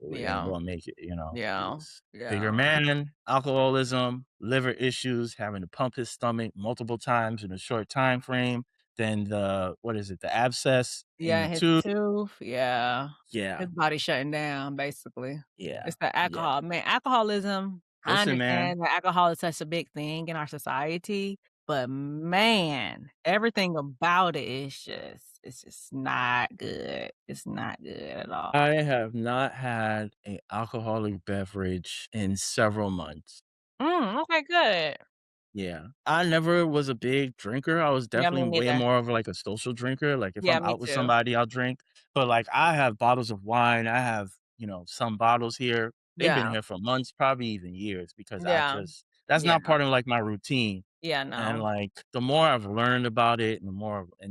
Louis ain't Yeah. gonna make it, you know? Yeah. He's bigger Yeah. man, alcoholism, liver issues, having to pump his stomach multiple times in a short time frame. Then the what is it? The abscess in Yeah, the his tooth. tooth, yeah. Yeah, His body shutting down, basically. yeah, It's the yeah. alcohol. Man, alcoholism, I Listen, man, understand that alcohol is such a big thing in our society, but man, everything about it is just not good. It's not good at all. I have not had a alcoholic beverage in several months. Okay, good. Yeah. I never was a big drinker. I was Yeah, me definitely way neither. more of like a social drinker. Like if Yeah, I'm me out with too. somebody, I'll drink. But like I have bottles of wine. I have, some bottles here. They've been Yeah. here for months, probably even years, because Yeah. that's Yeah. not part of like my routine. Yeah, And no. like the more I've learned about it, and the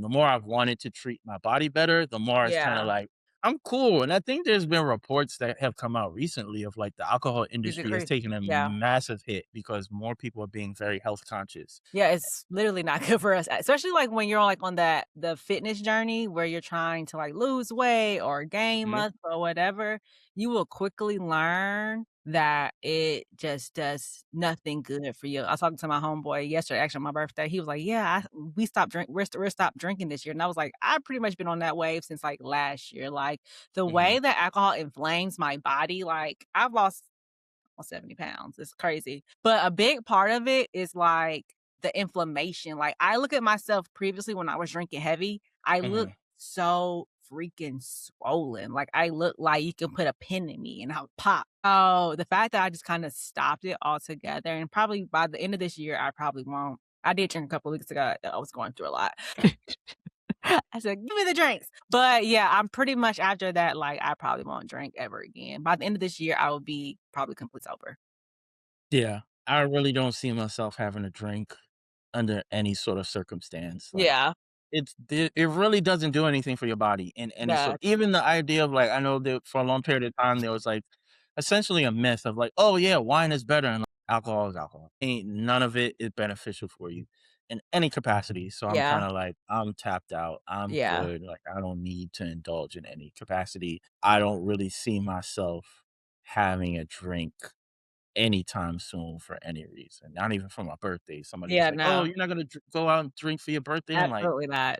more I've wanted to treat my body better, the more it's kind of Yeah. like I'm cool. And I think there's been reports that have come out recently of like the alcohol He's industry has agree. taken a Yeah. massive hit because more people are being very health conscious. Yeah, it's literally not good for us, especially, like, when you're, like, on the fitness journey where you're trying to, like, lose weight or gain Mhm, muscle or whatever, you will quickly learn that it just does nothing good for you. I was talking to my homeboy yesterday, actually on my birthday, he was like, "Yeah, we're stopped drinking this year," and I was like, "I've pretty much been on that wave since, like, last year." Like, the way mhm, that alcohol inflames my body, like, I've lost 70 pounds. It's crazy. But a big part of it is like the inflammation. Like I look at myself previously when I was drinking heavy, I look mhm. so freaking swollen. Like I look like you can put a pin in me and I'll pop. Oh, the fact that I just kind of stopped it altogether and probably by the end of this year, I probably won't. I did drink a couple of weeks ago. I was going through a lot. I said, "Give me the drinks." But yeah, I'm pretty much after that, like, I probably won't drink ever again. By the end of this year, I will be probably complete sober. Yeah, I really don't see myself having a drink under any sort of circumstance, like, Yeah. it really doesn't do anything for your body in any Yeah. sort even the idea of, like I know that for a long period of time, there was, like, essentially a myth of, like, "Oh, yeah, wine is better," and, like, alcohol is alcohol. Ain't none of it is beneficial for you in any capacity, so I'm Yeah. kinda like, "I'm tapped out, I'm Yeah. good, like, I don't need to indulge in any capacity." I don't really see myself having a drink anytime soon for any reason, not even for my birthday. Somebody was Yeah, like, "Oh, no. you're not gonna go out and drink for your birthday?" I'm like, Absolutely not.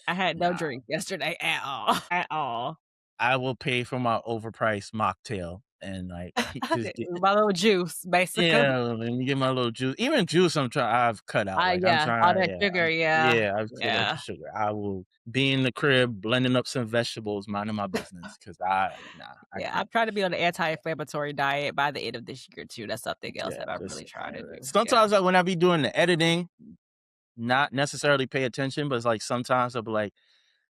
I had no "Nah, drink yesterday at all, at all. I will pay for my overpriced mocktail and, like, just get." My little juice, basically. Yeah, let me get my little juice. Even juice, I've cut out, like, I'm Yeah, all trying that yeah, sugar, yeah. yeah, I've cut out the Yeah. sugar. I will be in the crib blending up some vegetables, minding my business, because I Yeah, can't. I've tried to be on an anti-inflammatory diet by the end of this year too. That's something else Yeah, that I've just really tried to do. Yeah. sometimes, like, when I be doing the editing, not necessarily pay attention, but it's like sometimes I'll be like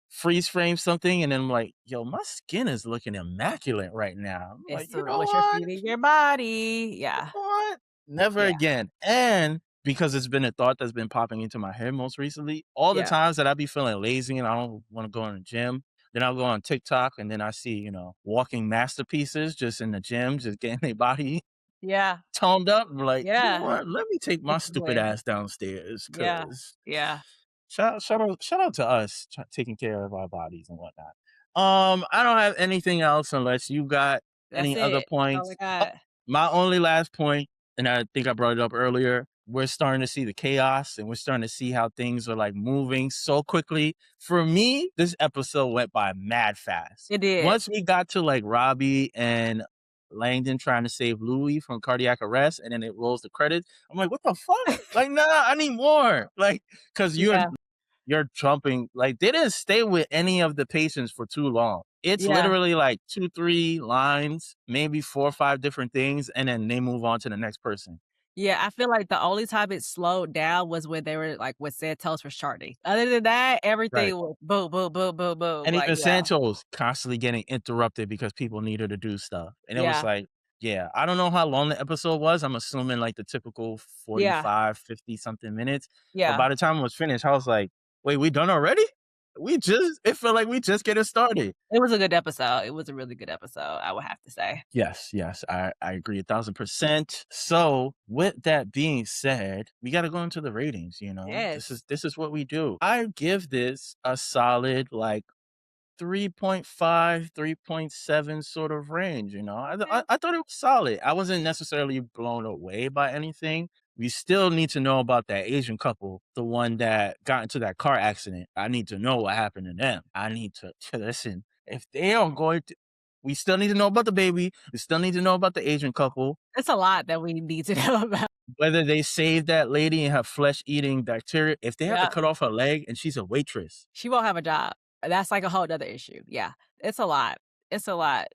freeze frame something, and then I'm like, "Yo, my skin is looking immaculate right now." I'm like, It's "You know what you're what? feeding your body. You Yeah. know what? Never Yeah. again." And because it's been a thought that's been popping into my head most recently, all the Yeah. times that I be feeling lazy and I don't wanna go in the gym, then I'll go on TikTok and then I see, walking masterpieces just in the gym, just getting their body Yeah. toned up. I'm like, "You know Yeah. what? Let me take my stupid Basically. ass downstairs, Yeah. cause." Yeah. Shout out to us taking care of our bodies and whatnot. I don't have anything else unless you got That's any other it. That's all I points. Oh, got. my only last point, and I think I brought it up earlier. We're starting to see the chaos and we're starting to see how things are like moving so quickly. For me, this episode went by mad fast. It did. Once we got to like Robbie and Langdon trying to save Louis from cardiac arrest, and then it rolls the credits. I'm like, what the fuck? Like, nah, I need more. Like, because Yeah. you're jumping like they didn't stay with any of the patients for too long. It's Yeah. literally like 2, 3 lines, maybe 4 or 5 different things, and then they move on to the next person. Yeah, I feel like the only time it slowed down was when they were, like, with Santos for Shardy. Other than that, Right. everything was boom, boom, boom, boom, boom, And like, even yeah. Santos constantly getting interrupted because people needed to do stuff, and it was Yeah. like, yeah, I don't know how long the episode was, I'm assuming, like, the typical Yeah. 45, 50 something minutes, but Yeah. by the time it was finished, I was like, "Wait, we done already? We just it felt like we just getting started." It was a good episode. It was a really good episode, I would have to say. Yes, yes, I agree 1,000%. So, with that being said, we gotta go into the ratings, you know? This is Yes. this is what we do. I give this a solid, like, 3.5, 3.7 sort of range, you know? Yeah. I thought it was solid. I wasn't necessarily blown away by anything. We still need to know about that Asian couple, the one that got into that car accident. I need to know what happened to them. I need to listen, if they are going to we still need to know about the baby. We still need to know about the Asian couple, It's a lot that we need to know about. whether they saved that lady and have flesh-eating bacteria. If they have to Yeah. cut off her leg and she's a waitress. She won't have a job. That's, like, a whole other issue. Yeah. It's a lot. It's a lot.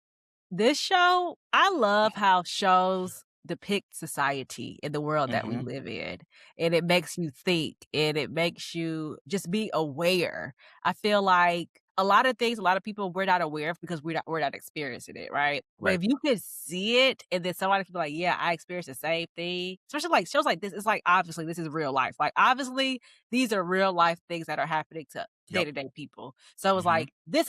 This show, I love how shows depict society in the world that we Mhm. live in, and it makes you think, and it makes you just be aware. I feel like a lot of things, a lot of people we're not aware of because we're not experiencing it, right? But Right. if you could see it and then somebody could be like, "Yeah, I experienced the same thing," especially like shows like this, it's like obviously this is real life. Like obviously these are real life things that are happening to Yep. day-to-day people. So it's Mhm. like, this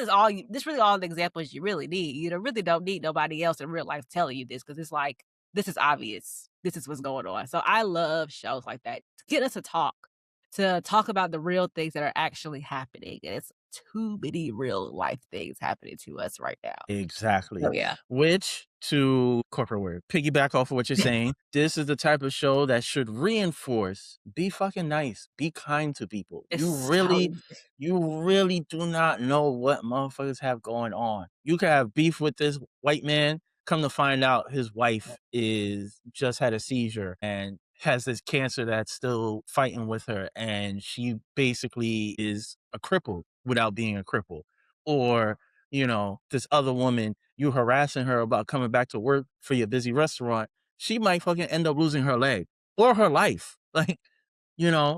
really all the examples you really need. You really don't need nobody else in real life telling you this because it's like, this is obvious. This is what's going on. So I love shows like that to get us to talk about the real things that are actually happening. And it's too many real life things happening to us right now. Exactly. So yeah. Which, to corporate word, piggyback off of what you're saying, this is the type of show that should reinforce be fucking nice, be kind to people. It's You so really, easy. you really do not know what motherfuckers have going on. You could have beef with this white man, come to find out his wife is just had a seizure and has this cancer that's still fighting with her, and she basically is a cripple without being a cripple. Or this other woman, you harassing her about coming back to work for your busy restaurant, she might fucking end up losing her leg or her life. Like,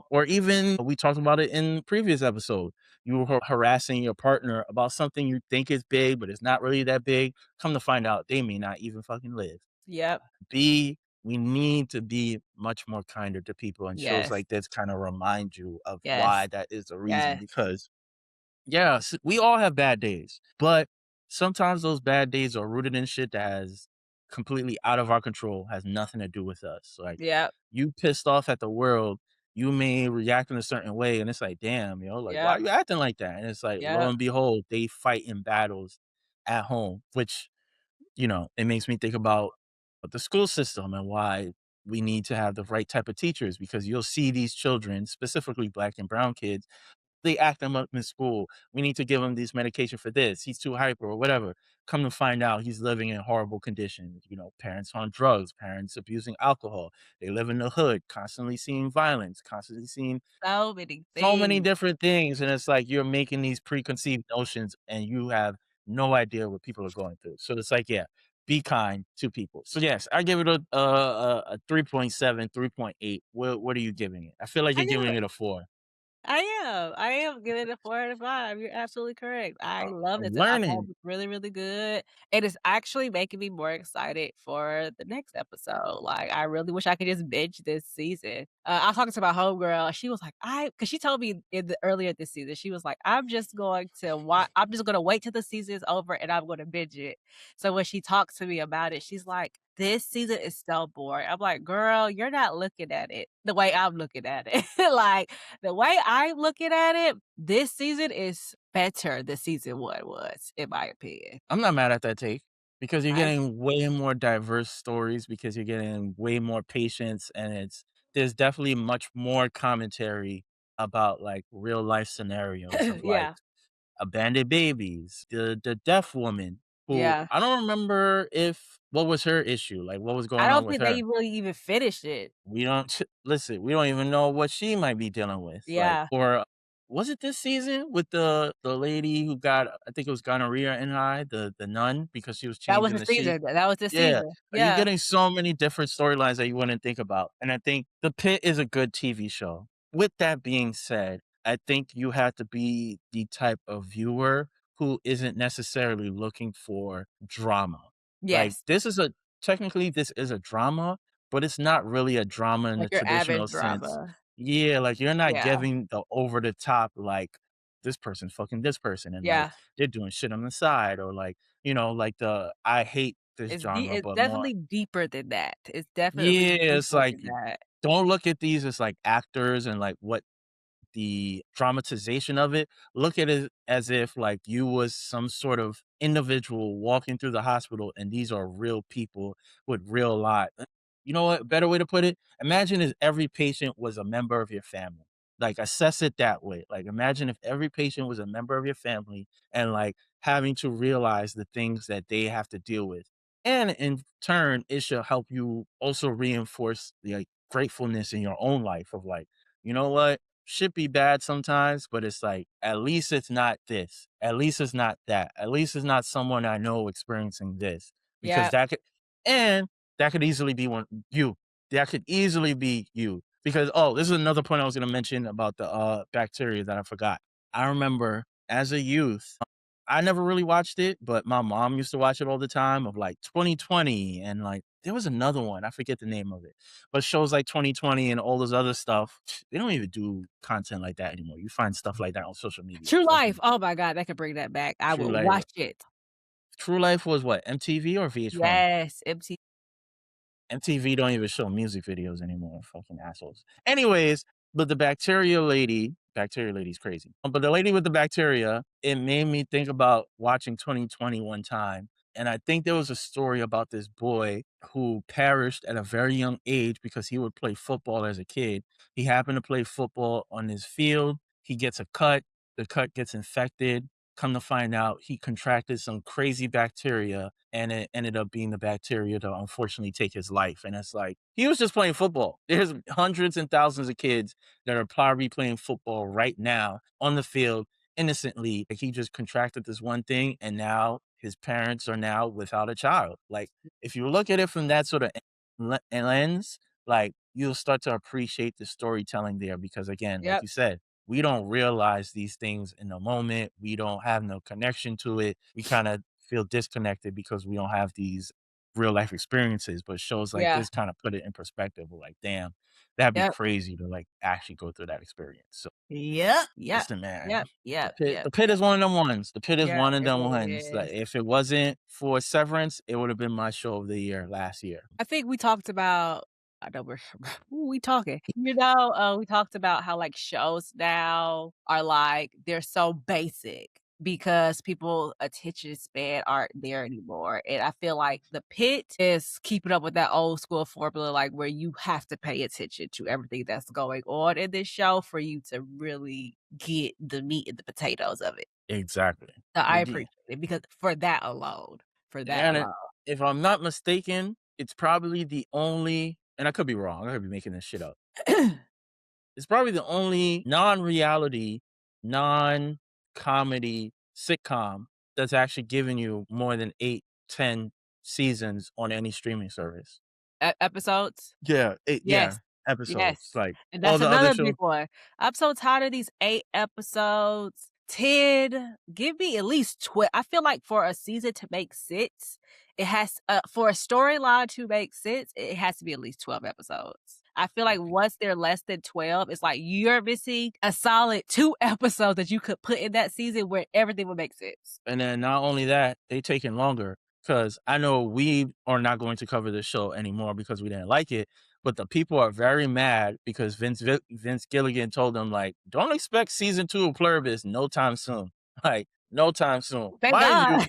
or even we talked about it in previous episode. You were harassing your partner about something you think is big, but it's not really that big. Come to find out, they may not even fucking live. Yep. We need to be much more kinder to people, and shows Yes. like this kind of remind you of why Yes. that is the reason. Yes. Because yes, we all have bad days, but sometimes those bad days are rooted in shit that is completely out of our control, has nothing to do with us. Like, Yep. you pissed off at the world, you may react in a certain way, and it's like, damn, like, why are Yep. you acting like that? And it's like, lo Yep. and behold, they fight in battles at home, which, it makes me think about the school system and why we need to have the right type of teachers, because you'll see these children, specifically black and brown kids, they act them up in school. We need to give him this medication for this. He's too hyper or whatever. Come to find out he's living in horrible conditions. Parents on drugs, parents abusing alcohol. They live in the hood, constantly seeing violence, constantly seeing So many so many things. different things. And it's like you're making these preconceived notions and you have no idea what people are going through. So it's like, yeah, be kind to people. So yes, I give it a 3.7, 3.8. What are you giving it? I feel like I you're give giving it it a 4. I am. I am giving it a 4 out of 5. You're absolutely correct. I love I'm it. I thought it learning. was really, really good. It is actually making me more excited for the next episode. Like, I really wish I could just binge this season. I was talking to my homegirl. She was like, because she told me earlier this season, she was like, I'm just going to wait till the season's over and I'm going to binge it. So when she talks to me about it, she's like, this season is so boring. I'm like, girl, you're not looking at it the way I'm looking at it. Like, the way I'm looking at it, this season is better than season 1 was, in my opinion. I'm not mad at that take, because you're I getting way more diverse stories, because you're getting way more patience, and there's definitely much more commentary about, like, real life scenarios of, like, yeah, abandoned babies, the deaf woman who yeah. I don't remember what was her issue, like, what was I going on don't with think her. they really even finished it. We don't listen, we don't even know what she might be dealing with, like, Yeah. was it this season with the lady who got, I think it was gonorrhea in her eye, the nun, because she was That was changing the the sheet? season. That was the Yeah, season. you're Yeah. getting so many different storylines that you wouldn't think about, and I think The Pitt is a good TV show. With that being said, I think you have to be the type of viewer who isn't necessarily looking for drama. Like, Yes. technically, this is a drama, but it's not really a drama in the Like your traditional average sense. drama. Yeah, like, you're not Yeah. giving the over the top, like, this person's fucking this person, and, like, Yeah. they're doing shit on the side, or, like, like I hate this genre, It's but more. definitely deeper than that. It's definitely Yeah, it's deeper like, than that. don't look at these as, like, actors and, like, what the dramatization of it, look at it as if like you was some sort of individual walking through the hospital and these are real people with real lives. You know what? Better way to put it? Imagine if every patient was a member of your family. Like assess it that way. Like imagine if every patient was a member of your family and like having to realize the things that they have to deal with. And in turn, it should help you also reinforce the like gratefulness in your own life of like, you know what? Shit be bad sometimes, but it's like, at least it's not this. At least it's not that. At least it's not someone I know experiencing this. Because Yeah. and that could easily be you. That could easily be you. Because, oh, this is another point I was going to mention about the bacteria that I forgot. I remember as a youth, I never really watched it, but my mom used to watch it all the time of like 2020 and like there was another one, I forget the name of it. But shows like 2020 and all this other stuff, they don't even do content like that anymore. You find stuff like that on social media. True Social Life. media. Oh my god, that could bring that back. I True would Life. watch it. True Life was what? MTV or VH1? Yes, MT MTV don't even show music videos anymore, fucking assholes. Anyways, but the bacteria lady's crazy. But the lady with the bacteria, it made me think about watching 2020 one time. And I think there was a story about this boy who perished at a very young age because he would play football as a kid. He happened to play football on his field. He gets a cut. The cut gets infected. Come to find out, he contracted some crazy bacteria, and it ended up being the bacteria to unfortunately take his life. And it's like, he was just playing football. There's hundreds and thousands of kids that are probably playing football right now on the field innocently. Like he just contracted this one thing, and now his parents are now without a child. Like, if you look at it from that sort of lens, like you'll start to appreciate the storytelling there because, again, like Yep, you said, we don't realize these things in the moment. We don't have no connection to it. We kind of feel disconnected because we don't have these real life experiences. But shows like yeah, this kind of put it in perspective. We're like, damn, that'd be yep, crazy to like actually go through that experience. So yep, yep, listen, man, yep, yep, The yep, Pit yep, is one of them ones. The Pit is yep, one of it them really ones. Like is. if it wasn't for Severance, it would have been my show of the year last year. I think we talked about I know we're ooh, we talking. We talked about how, like, shows now are, like, they're so basic because people attention span aren't there anymore, and I feel like The Pit is keeping up with that old school formula, like, where you have to pay attention to everything that's going on in this show for you to really get the meat and the potatoes of it. Exactly. So I But the appreciate it because for that and alone. if I'm not mistaken, it's probably the only, and I could be wrong. I could be making this shit up. It's probably the only non-reality, non-comedy sitcom that's actually given you more than 8, 10 seasons on any streaming service. Episodes? Yeah, Yes. episodes, Yes. like, And all that's the other another shows. big one. I'm so tired of these 8 episodes, 10. Give me at least 12. I feel like for a season to make sense, it has for a storyline to make sense, it has to be at least 12 episodes. I feel like once they're less than 12, it's like you're missing a solid 2 episodes that you could put in that season where everything would make sense. And then not only that, they taking longer because I know we are not going to cover this show anymore because we didn't like it, but the people are very mad because Vince Gilligan told them, like, "Don't expect season 2 of Pluribus no time soon." Like, no time soon. Thank God.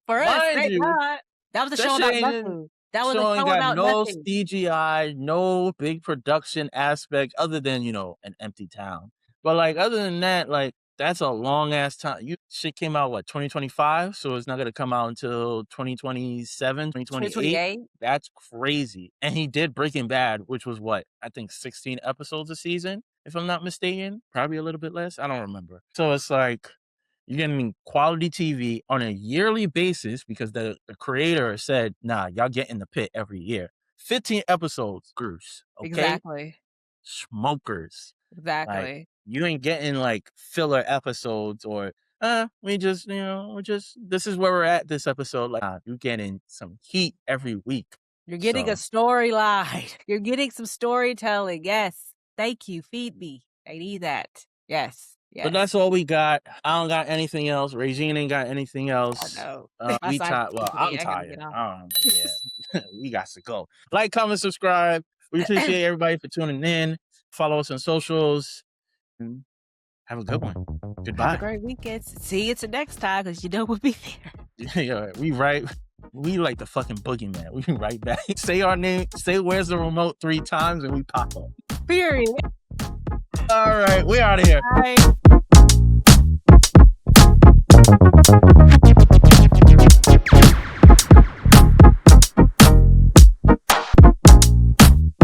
For us, Mind thank you, God. That was a that show shit about ain't nothing. That was a showing show got about no nothing. CGI, no big production aspect other than, an empty town. But, like, other than that, like, that's a long ass time. Shit came out, what, 2025? So it's not gonna come out until 2027, 2028. 2028? That's crazy. And he did Breaking Bad, which was what? I think 16 episodes a season? if I'm not mistaken, probably a little bit less. I don't remember. So it's like you're getting quality TV on a yearly basis because the creator said, nah, y'all get in the pit every year. 15 episodes, Bruce. Okay. Exactly. Smokers. Like, Exactly. you ain't getting like filler episodes or we just, this is where we're at this episode. Like, nah, you're getting some heat every week. You're getting a So storyline. You're getting some storytelling. Yes. Thank you. Feed me. I need that. Yes. but that's Yes. all we got. I don't got anything else. Régine ain't got anything I else. know. My We side's tired. Well, kicking I'm me. I gotta get tired. off. Yeah, we got to go. Like, comment, subscribe. We appreciate everybody for tuning in. Follow us on socials. And have a good one. Have a Goodbye. great weekend. See you till next time because you know we'll be there. Yeah, we like the fucking boogeyman. We be right back. Say our name. Say where's the remote 3 times and we pop up. Period. All right, we out of here. Bye.